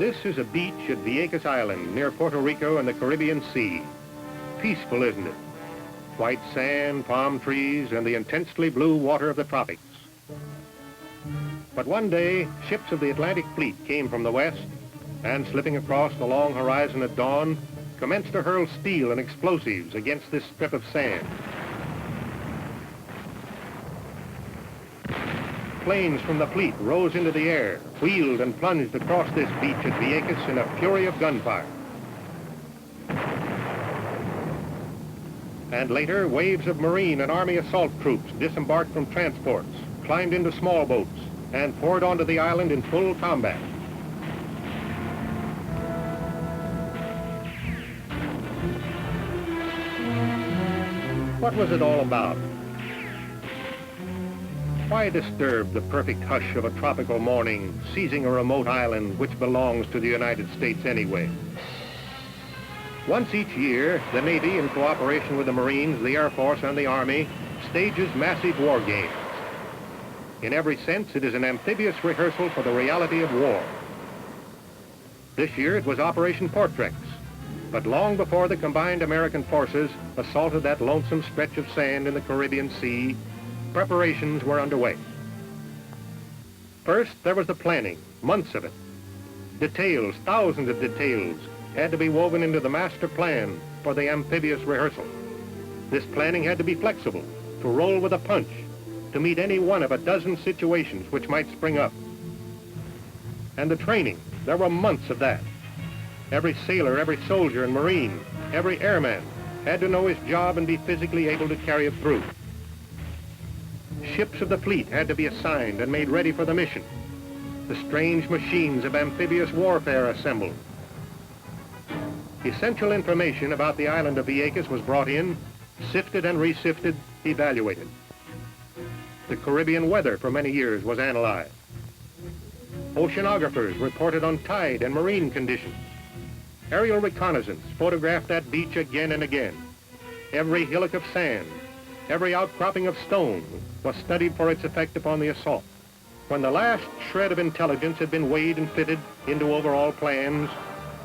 This is a beach at Vieques Island near Puerto Rico and the Caribbean Sea. Peaceful, isn't it? White sand, palm trees, and the intensely blue water of the tropics. But one day, ships of the Atlantic Fleet came from the west and, slipping across the long horizon at dawn, commenced to hurl steel and explosives against this strip of sand. Planes from the fleet rose into the air, wheeled and plunged across this beach at Vieques in a fury of gunfire. And later, waves of Marine and Army assault troops disembarked from transports, climbed into small boats, and poured onto the island in full combat. What was it all about? Why disturb the perfect hush of a tropical morning, seizing a remote island which belongs to the United States anyway? Once each year, the Navy, in cooperation with the Marines, the Air Force, and the Army, stages massive war games. In every sense, it is an amphibious rehearsal for the reality of war. This year, it was Operation Portrex, but long before the combined American forces assaulted that lonesome stretch of sand in the Caribbean Sea, preparations were underway. First, there was the planning, months of it. Details, thousands of details, had to be woven into the master plan for the amphibious rehearsal. This planning had to be flexible, to roll with a punch, to meet any one of a dozen situations which might spring up. And the training, there were months of that. Every sailor, every soldier and Marine, every airman had to know his job and be physically able to carry it through. Ships of the fleet had to be assigned and made ready for the mission. The strange machines of amphibious warfare assembled. Essential information about the island of Vieques was brought in, sifted and resifted, evaluated. The Caribbean weather for many years was analyzed. Oceanographers reported on tide and marine conditions. Aerial reconnaissance photographed that beach again and again. Every hillock of sand, every outcropping of stone was studied for its effect upon the assault. When the last shred of intelligence had been weighed and fitted into overall plans,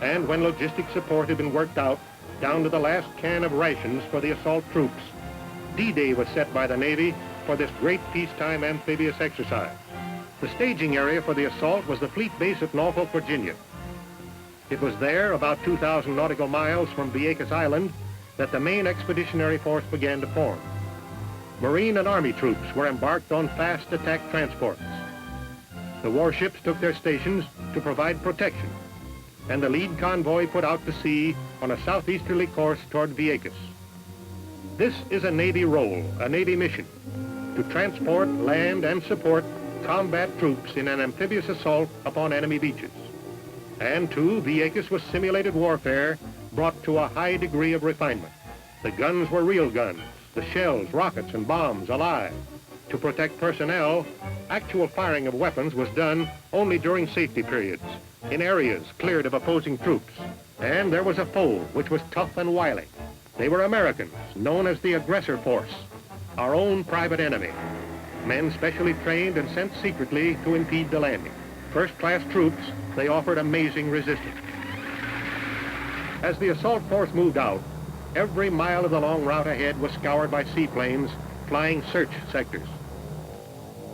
and when logistic support had been worked out down to the last can of rations for the assault troops, D-Day was set by the Navy for this great peacetime amphibious exercise. The staging area for the assault was the fleet base at Norfolk, Virginia. It was there, about 2,000 nautical miles from Vieques Island, that the main expeditionary force began to form. Marine and Army troops were embarked on fast attack transports. The warships took their stations to provide protection, and the lead convoy put out to sea on a southeasterly course toward Vieques. This is a Navy role, a Navy mission, to transport, land, and support combat troops in an amphibious assault upon enemy beaches. And too, Vieques was simulated warfare brought to a high degree of refinement. The guns were real guns, the shells, rockets, and bombs alive. To protect personnel, actual firing of weapons was done only during safety periods, in areas cleared of opposing troops. And there was a foe which was tough and wily. They were Americans, known as the Aggressor Force, our own private enemy. Men specially trained and sent secretly to impede the landing. First-class troops, they offered amazing resistance. As the assault force moved out, every mile of the long route ahead was scoured by seaplanes flying search sectors.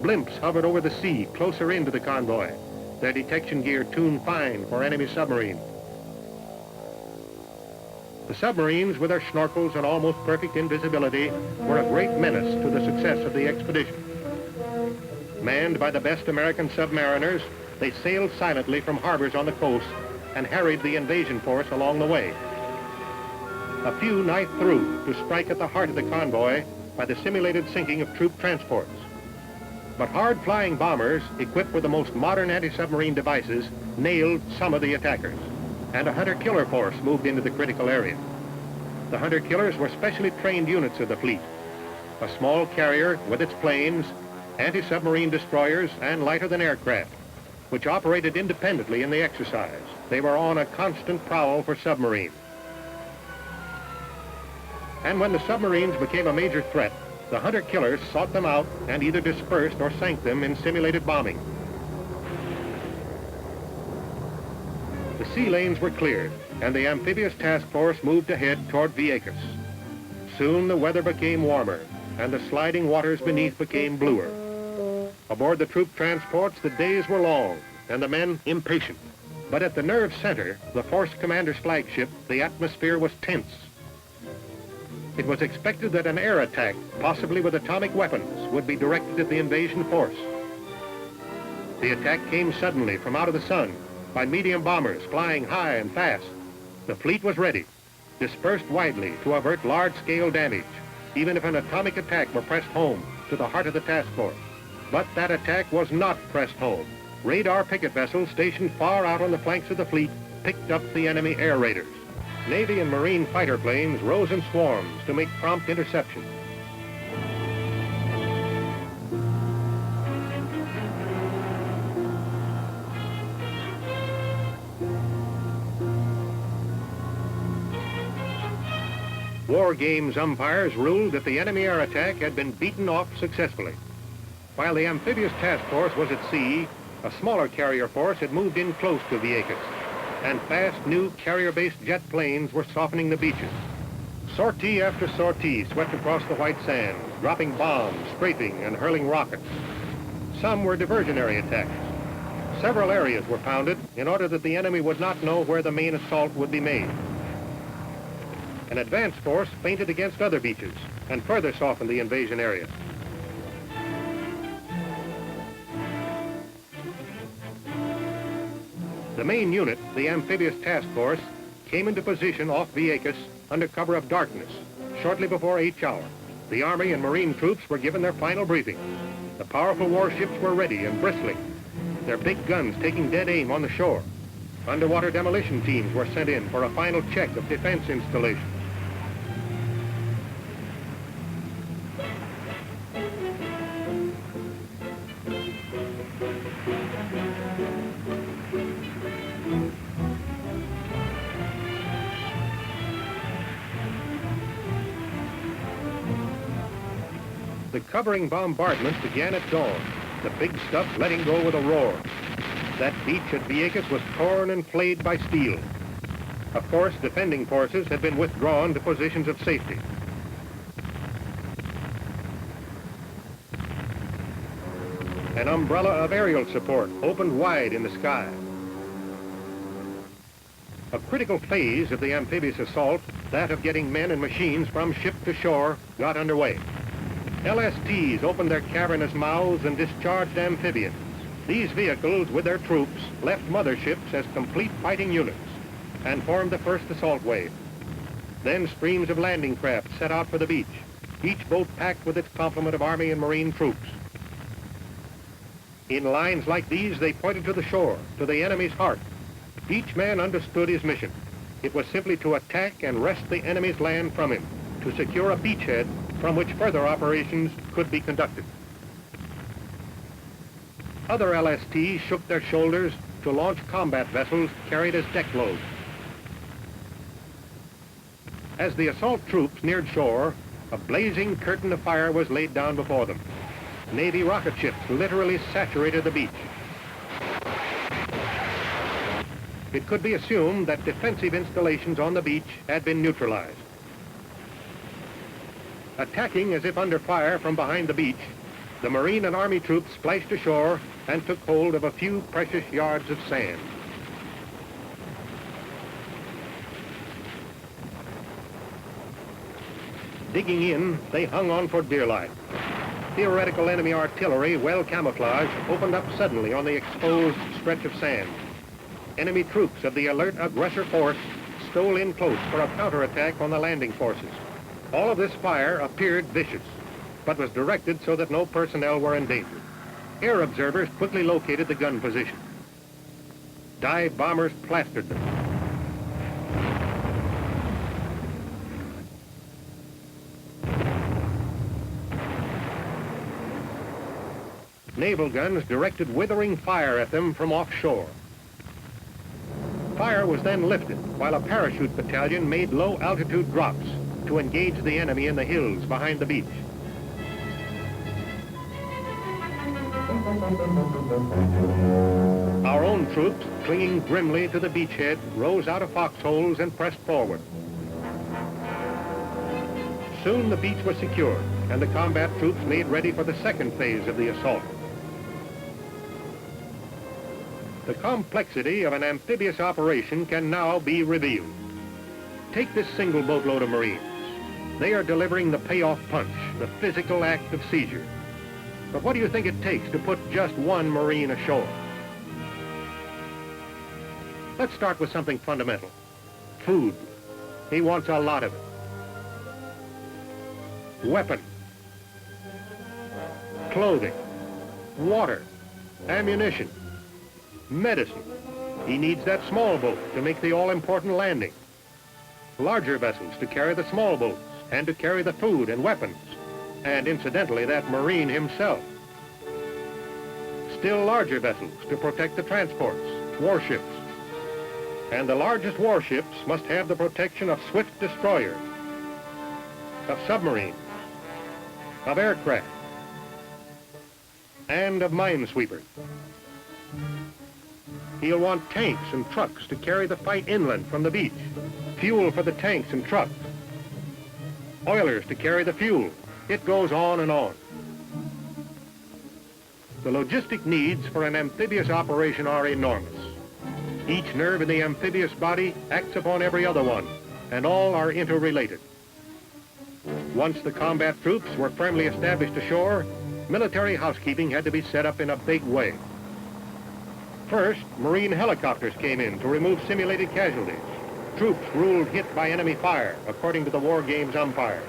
Blimps hovered over the sea closer into the convoy, their detection gear tuned fine for enemy submarines. The submarines, with their snorkels and almost perfect invisibility, were a great menace to the success of the expedition. Manned by the best American submariners, they sailed silently from harbors on the coast and harried the invasion force along the way. A few knifed through to strike at the heart of the convoy by the simulated sinking of troop transports. But hard-flying bombers, equipped with the most modern anti-submarine devices, nailed some of the attackers, and a hunter-killer force moved into the critical area. The hunter-killers were specially trained units of the fleet, a small carrier with its planes, anti-submarine destroyers, and lighter-than aircraft, which operated independently in the exercise. They were on a constant prowl for submarines. And when the submarines became a major threat, the hunter-killers sought them out and either dispersed or sank them in simulated bombing. sea lanes were cleared, and the amphibious task force moved ahead toward Vieques. Soon the weather became warmer, and the sliding waters beneath became bluer. Aboard the troop transports, the days were long, and the men impatient. But at the nerve center, the force commander's flagship, the atmosphere was tense. It was expected that an air attack, possibly with atomic weapons, would be directed at the invasion force. The attack came suddenly from out of the sun by medium bombers flying high and fast. The fleet was ready, dispersed widely to avert large-scale damage, even if an atomic attack were pressed home to the heart of the task force. But that attack was not pressed home. Radar picket vessels stationed far out on the flanks of the fleet picked up the enemy air raiders. Navy and Marine fighter planes rose in swarms to make prompt interception. War games umpires ruled that the enemy air attack had been beaten off successfully. While the amphibious task force was at sea, a smaller carrier force had moved in close to Vieques, and fast new carrier-based jet planes were softening the beaches. Sortie after sortie swept across the white sand, dropping bombs, strafing, and hurling rockets. Some were diversionary attacks. Several areas were pounded in order that the enemy would not know where the main assault would be made. An advance force feinted against other beaches and further softened the invasion area. The main unit, the amphibious task force, came into position off Vieques under cover of darkness shortly before H hour. The Army and Marine troops were given their final briefing. The powerful warships were ready and bristling, their big guns taking dead aim on the shore. Underwater demolition teams were sent in for a final check of defense installations. The covering bombardment began at dawn, the big stuff letting go with a roar. That beach at Vieques was torn and flayed by steel. Of course, defending forces had been withdrawn to positions of safety. An umbrella of aerial support opened wide in the sky. A critical phase of the amphibious assault, that of getting men and machines from ship to shore, got underway. LSTs opened their cavernous mouths and discharged amphibians. These vehicles, with their troops, left motherships as complete fighting units and formed the first assault wave. Then streams of landing craft set out for the beach, each boat packed with its complement of Army and Marine troops. In lines like these, they pointed to the shore, to the enemy's heart. Each man understood his mission. It was simply to attack and wrest the enemy's land from him, to secure a beachhead from which further operations could be conducted. Other LSTs shook their shoulders to launch combat vessels carried as deck loads. As the assault troops neared shore, a blazing curtain of fire was laid down before them. Navy rocket ships literally saturated the beach. It could be assumed that defensive installations on the beach had been neutralized. Attacking as if under fire from behind the beach, the Marine and Army troops splashed ashore and took hold of a few precious yards of sand. Digging in, they hung on for dear life. Theoretical enemy artillery, well camouflaged, opened up suddenly on the exposed stretch of sand. Enemy troops of the alert aggressor force stole in close for a counterattack on the landing forces. All of this fire appeared vicious, but was directed so that no personnel were endangered. Air observers quickly located the gun position. Dive bombers plastered them. Naval guns directed withering fire at them from offshore. Fire was then lifted while a parachute battalion made low-altitude drops to engage the enemy in the hills behind the beach. Our own troops, clinging grimly to the beachhead, rose out of foxholes and pressed forward. Soon the beach was secured, and the combat troops made ready for the second phase of the assault. The complexity of an amphibious operation can now be revealed. Take this single boatload of Marines. They are delivering the payoff punch, the physical act of seizure. But what do you think it takes to put just one Marine ashore? Let's start with something fundamental. Food. He wants a lot of it. Weapons. Clothing. Water. Ammunition. Medicine. He needs that small boat to make the all-important landing. Larger vessels to carry the small boats and to carry the food and weapons. And incidentally, that Marine himself. Still larger vessels to protect the transports, warships. And the largest warships must have the protection of swift destroyers, of submarines, of aircraft, and of minesweepers. He'll want tanks and trucks to carry the fight inland from the beach, fuel for the tanks and trucks, oilers to carry the fuel. It goes on and on. The logistic needs for an amphibious operation are enormous. Each nerve in the amphibious body acts upon every other one, and all are interrelated. Once the combat troops were firmly established ashore, military housekeeping had to be set up in a big way. First, Marine helicopters came in to remove simulated casualties. Troops ruled hit by enemy fire, according to the war games umpires.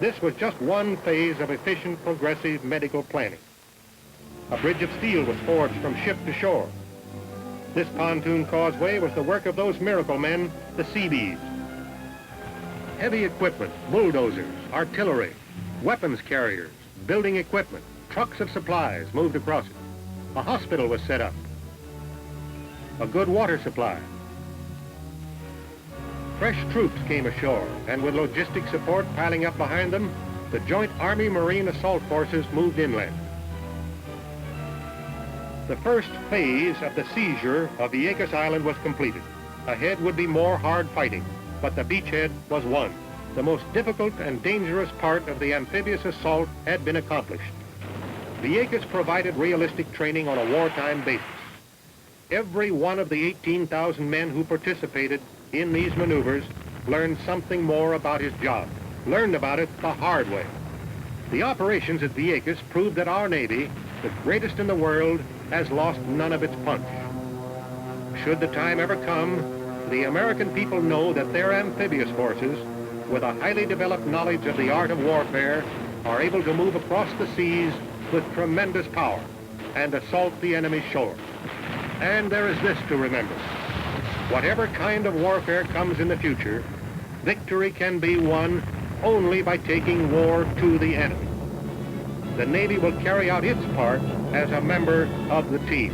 This was just one phase of efficient, progressive medical planning. A bridge of steel was forged from ship to shore. This pontoon causeway was the work of those miracle men, the Seabees. Heavy equipment, bulldozers, artillery, weapons carriers, building equipment, trucks of supplies moved across it. A hospital was set up. A good water supply. Fresh troops came ashore, and with logistic support piling up behind them, the Joint Army-Marine Assault Forces moved inland. The first phase of the seizure of Vieques Island was completed. Ahead would be more hard fighting, but the beachhead was won. The most difficult and dangerous part of the amphibious assault had been accomplished. Vieques provided realistic training on a wartime basis. Every one of the 18,000 men who participated in these maneuvers learned something more about his job, learned about it the hard way. The operations at Vieques proved that our Navy, the greatest in the world, has lost none of its punch. Should the time ever come, the American people know that their amphibious forces, with a highly developed knowledge of the art of warfare, are able to move across the seas with tremendous power and assault the enemy's shore. And there is this to remember. Whatever kind of warfare comes in the future, victory can be won only by taking war to the enemy. The Navy will carry out its part as a member of the team.